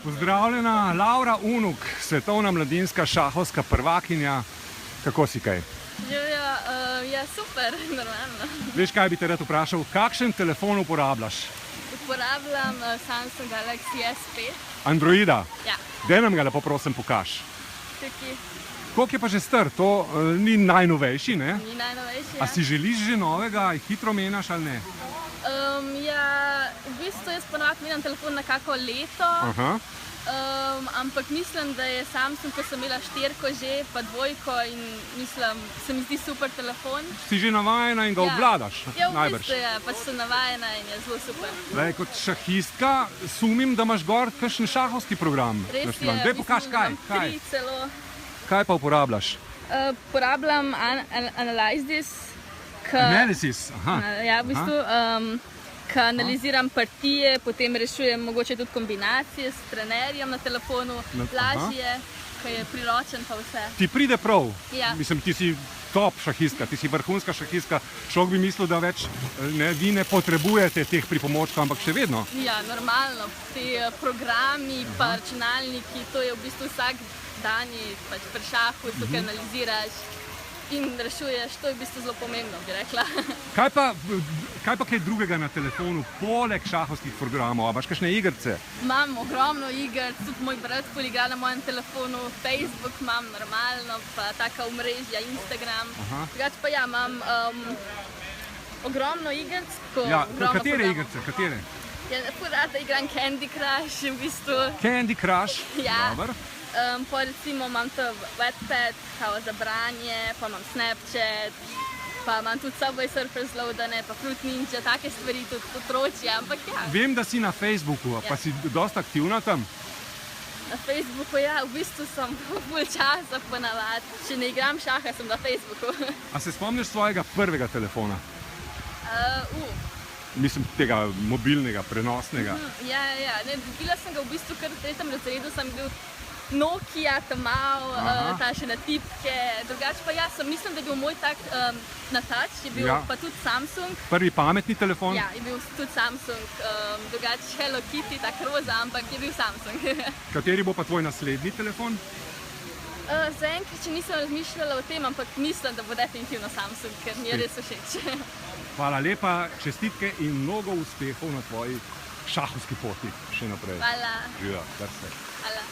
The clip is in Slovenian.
Pozdravljena, Laura Unuk, svetovna mladinska šahovska prvakinja. Kako si kaj? Ja, super, normalno. Veš, kaj bi te rad vprašal? Kakšen telefon uporabljaš? Uporabljam Samsung Galaxy S5. Androida? Ja. Daj nam ga lepo prosim pokaž. Tukaj Koliko je pa že star? To ni najnovejši, ne? ni najnovejši. A si želiš že novega, hitro menjaš ali ne? Ja, v bistvu jaz ponovadi menjam telefon na kako leto, Aha. ampak mislim, da je Samsung, ko sem imela 4 že, pa 2 in mislim, se mi zdi super telefon. Si že navajena in ga obvladaš, Ja, v najbrž. bistvu je, pač sem navajena in je zelo super. Lej, kot šahistka sumim, da imaš gor kakšen šahovski program. Res je, Daj pokaž, mislim, kaj? imam 3 celo. Kaj pa uporabljaš? Uporabljam Analyze. Analysis, aha. Ja, v bistvu, ko analiziram partije, potem rešujem mogoče tudi kombinacije s trenerjem na telefonu, lažje, ko je priročen pa vse. Ti pride prav? Ja. Mislim, ti si top šahistka, ti si vrhunska šahistka. Človek bi mislil, da več vi ne potrebujete teh pripomočkov, ampak še vedno. Ja, normalno. Ti programi pa računalniki, to je v bistvu vsak dan pač pri šahu, tukaj analiziraš in rešuješ, to je v bistvu zelo pomembno, bi rekla. Kaj pa kaj drugega na telefonu, poleg šahovskih programov? A imaš kakšne igrice? Imam ogromno iger, tudi moj brat igra na mojem telefonu, Facebook imam normalno, pa taka omrežja, Instagram. Drugače pa ja, imam ogromno igric. Ja, katere igrice? Katere? Ja, ful rada igram Candy Crush v bistvu. Candy Crush? Ja. Dobar. Pa recimo imam to Wattpad, kao za branje, pa imam Snapchat, pa imam tudi Subway Surfers loadane, pa Fruit Ninja, take stvari tudi potročje, ampak ja. Vem, da si na Facebooku, pa si dosta aktivna tam. Na Facebooku, ja, v bistvu sem ful časa ponavadi. Če ne igram šaha, sem na Facebooku. A se spomniš svojega prvega telefona? Mislim, tega mobilnega, prenosnega. Ja. Ne, dobila sem ga v bistvu kar v 3. razredu, sem bil Nokia, tam mal, ta še na tipke. Drugače pa ja, mislim, da je bil moj tak na touch, je bil pa tudi Samsung. Prvi pametni telefon? Ja, je bil tudi Samsung. Drugače Hello Kitty, tak roza, ampak je bil Samsung. Kateri bo pa tvoj naslednji telefon? Zaenkrat še nisem razmišljala o tem, ampak mislim, da bo definitivno Samsung, ker mi je res všeč. Hvala lepa, čestitke in mnogo uspehov na tvoji šahovski poti še naprej. Hvala. Živijo, kar se. Hvala.